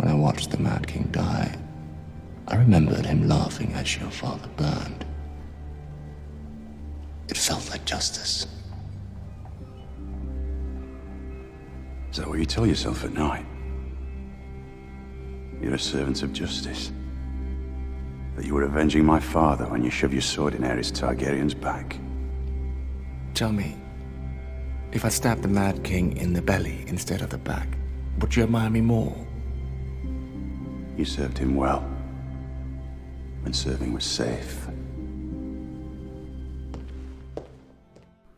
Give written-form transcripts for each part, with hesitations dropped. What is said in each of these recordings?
When I watched the Mad King die, I remembered him laughing as your father burned. It felt like justice. Is that what you tell yourself at night? You're a servant of justice. That you were avenging my father when you shoved your sword in Aerys Targaryen's back. Tell me, if I stabbed the Mad King in the belly instead of the back, would you admire me more? You served him well. When serving was safe.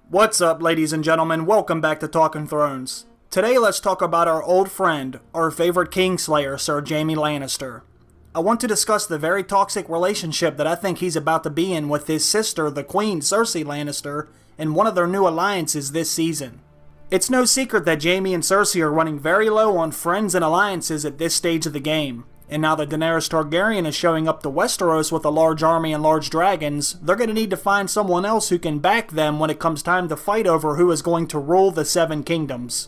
What's up, ladies and gentlemen? Welcome back to Talking Thrones. Today let's talk about our old friend, our favorite Kingslayer, Sir Jaime Lannister. I want to discuss the very toxic relationship that I think he's about to be in with his sister, the Queen Cersei Lannister, in one of their new alliances this season. It's no secret that Jaime and Cersei are running very low on friends and alliances at this stage of the game. And now that Daenerys Targaryen is showing up to Westeros with a large army and large dragons, they're going to need to find someone else who can back them when it comes time to fight over who is going to rule the Seven Kingdoms.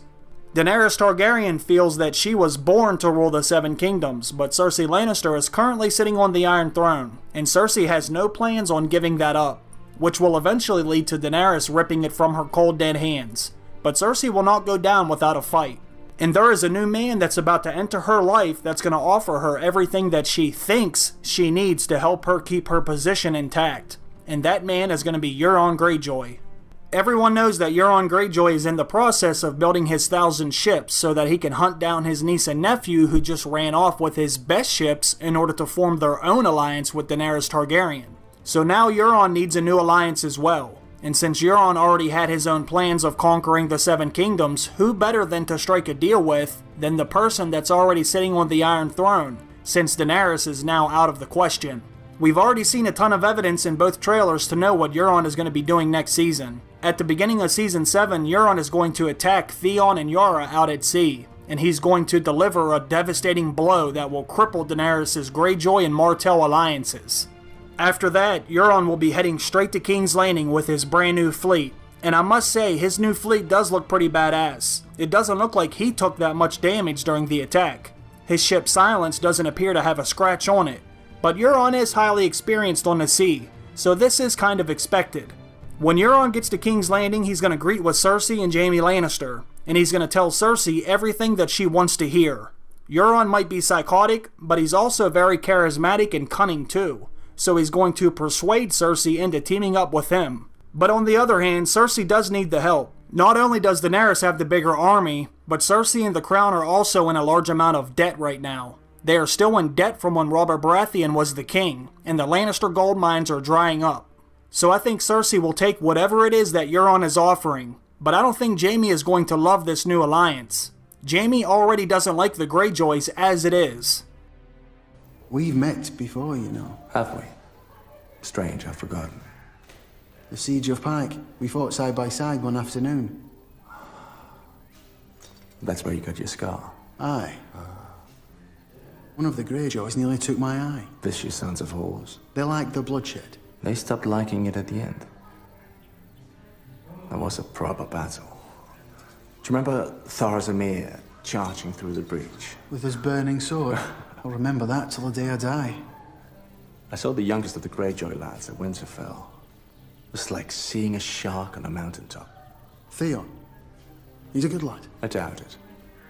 Daenerys Targaryen feels that she was born to rule the Seven Kingdoms, but Cersei Lannister is currently sitting on the Iron Throne, and Cersei has no plans on giving that up, which will eventually lead to Daenerys ripping it from her cold dead hands. But Cersei will not go down without a fight. And there is a new man that's about to enter her life that's going to offer her everything that she thinks she needs to help her keep her position intact. And that man is going to be Euron Greyjoy. Everyone knows that Euron Greyjoy is in the process of building his 1,000 ships so that he can hunt down his niece and nephew who just ran off with his best ships in order to form their own alliance with Daenerys Targaryen. So now Euron needs a new alliance as well. And since Euron already had his own plans of conquering the Seven Kingdoms, who better than to strike a deal with than the person that's already sitting on the Iron Throne, since Daenerys is now out of the question. We've already seen a ton of evidence in both trailers to know what Euron is going to be doing next season. At the beginning of Season 7, Euron is going to attack Theon and Yara out at sea, and he's going to deliver a devastating blow that will cripple Daenerys' Greyjoy and Martell alliances. After that, Euron will be heading straight to King's Landing with his brand new fleet. And I must say, his new fleet does look pretty badass. It doesn't look like he took that much damage during the attack. His ship Silence doesn't appear to have a scratch on it. But Euron is highly experienced on the sea, so this is kind of expected. When Euron gets to King's Landing, he's going to greet with Cersei and Jaime Lannister. And he's going to tell Cersei everything that she wants to hear. Euron might be psychotic, but he's also very charismatic and cunning too. So he's going to persuade Cersei into teaming up with him. But on the other hand, Cersei does need the help. Not only does Daenerys have the bigger army, but Cersei and the Crown are also in a large amount of debt right now. They are still in debt from when Robert Baratheon was the king, and the Lannister gold mines are drying up. So I think Cersei will take whatever it is that Euron is offering, but I don't think Jaime is going to love this new alliance. Jaime already doesn't like the Greyjoys as it is. We've met before, you know. Have we? Strange, I've forgotten. The Siege of Pike. We fought side by side one afternoon. That's where you got your scar. Aye. One of the Greyjoys nearly took my eye. Vicious sons of whores. They liked the bloodshed. They stopped liking it at the end. That was a proper battle. Do you remember Tharzamir charging through the breach? With his burning sword. I'll remember that till the day I die. I saw the youngest of the Greyjoy lads at Winterfell. It was like seeing a shark on a mountaintop. Theon. He's a good lad. I doubt it.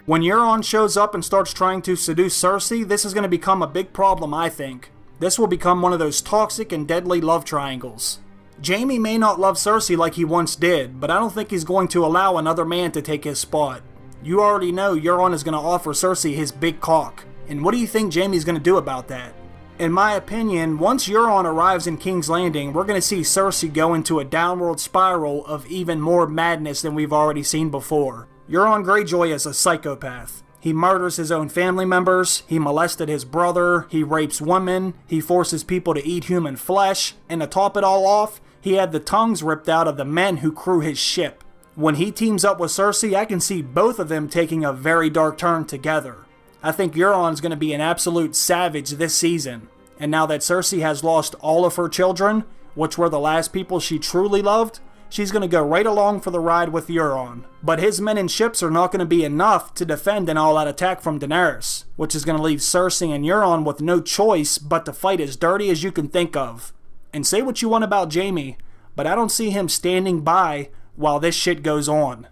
When Euron shows up and starts trying to seduce Cersei, this is going to become a big problem, I think. This will become one of those toxic and deadly love triangles. Jaime may not love Cersei like he once did, but I don't think he's going to allow another man to take his spot. You already know Euron is going to offer Cersei his big cock. And what do you think Jaime's going to do about that? In my opinion, once Euron arrives in King's Landing, we're going to see Cersei go into a downward spiral of even more madness than we've already seen before. Euron Greyjoy is a psychopath. He murders his own family members, he molested his brother, he rapes women, he forces people to eat human flesh, and to top it all off, he had the tongues ripped out of the men who crew his ship. When he teams up with Cersei, I can see both of them taking a very dark turn together. I think Euron's going to be an absolute savage this season. And now that Cersei has lost all of her children, which were the last people she truly loved, she's going to go right along for the ride with Euron. But his men and ships are not going to be enough to defend an all-out attack from Daenerys. which is going to leave Cersei and Euron with no choice but to fight as dirty as you can think of. And say what you want about Jaime, but I don't see him standing by while this shit goes on.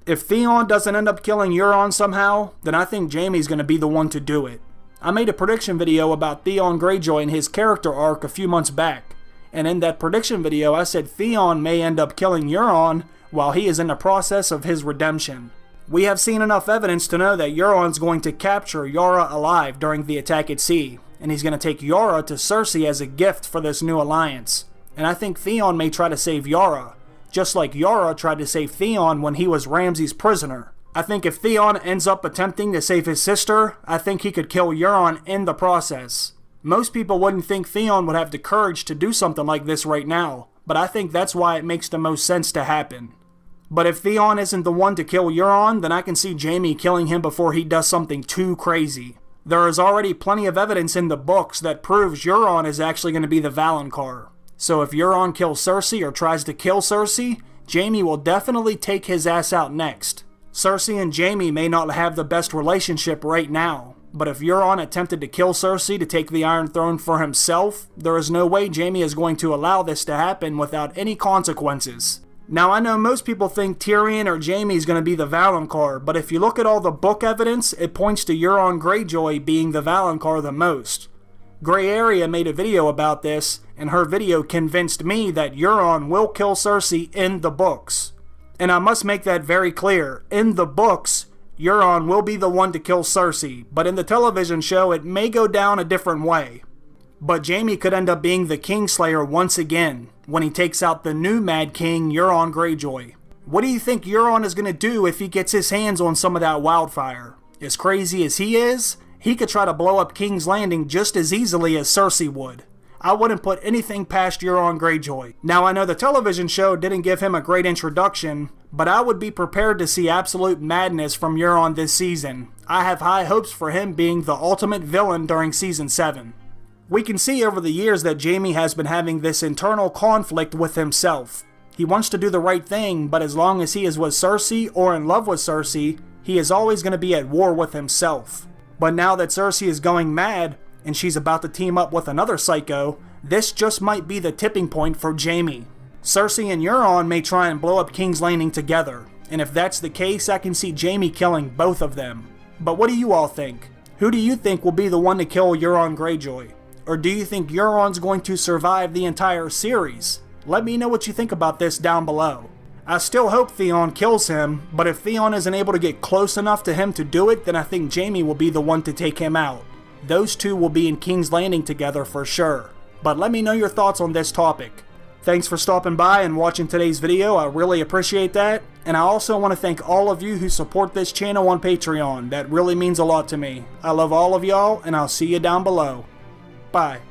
If Theon doesn't end up killing Euron somehow, then I think Jaime's going to be the one to do it. I made a prediction video about Theon Greyjoy and his character arc a few months back, and in that prediction video I said Theon may end up killing Euron while he is in the process of his redemption. We have seen enough evidence to know that Euron's going to capture Yara alive during the attack at sea, and he's going to take Yara to Cersei as a gift for this new alliance. And I think Theon may try to save Yara, just like Yara tried to save Theon when he was Ramsay's prisoner. I think if Theon ends up attempting to save his sister, I think he could kill Euron in the process. Most people wouldn't think Theon would have the courage to do something like this right now, but I think that's why it makes the most sense to happen. But if Theon isn't the one to kill Euron, then I can see Jaime killing him before he does something too crazy. There is already plenty of evidence in the books that proves Euron is actually going to be the Valonqar. So if Euron kills Cersei or tries to kill Cersei, Jaime will definitely take his ass out next. Cersei and Jaime may not have the best relationship right now, but if Euron attempted to kill Cersei to take the Iron Throne for himself, there is no way Jaime is going to allow this to happen without any consequences. Now I know most people think Tyrion or Jaime is going to be the Valonqar, but if you look at all the book evidence, it points to Euron Greyjoy being the Valonqar the most. Grey Area made a video about this, and her video convinced me that Euron will kill Cersei in the books. And I must make that very clear. In the books, Euron will be the one to kill Cersei, but in the television show it may go down a different way. But Jaime could end up being the Kingslayer once again, when he takes out the new Mad King, Euron Greyjoy. What do you think Euron is going to do if he gets his hands on some of that wildfire? As crazy as he is, he could try to blow up King's Landing just as easily as Cersei would. I wouldn't put anything past Euron Greyjoy. Now I know the television show didn't give him a great introduction, but I would be prepared to see absolute madness from Euron this season. I have high hopes for him being the ultimate villain during Season 7. We can see over the years that Jaime has been having this internal conflict with himself. He wants to do the right thing, but as long as he is with Cersei or in love with Cersei, he is always going to be at war with himself. But now that Cersei is going mad, and she's about to team up with another psycho, this just might be the tipping point for Jaime. Cersei and Euron may try and blow up King's Landing together, and if that's the case, I can see Jaime killing both of them. But what do you all think? Who do you think will be the one to kill Euron Greyjoy? Or do you think Euron's going to survive the entire series? Let me know what you think about this down below. I still hope Theon kills him, but if Theon isn't able to get close enough to him to do it, then I think Jaime will be the one to take him out. Those two will be in King's Landing together for sure. But let me know your thoughts on this topic. Thanks for stopping by and watching today's video, I really appreciate that. And I also want to thank all of you who support this channel on Patreon, that really means a lot to me. I love all of y'all, and I'll see you down below. Bye.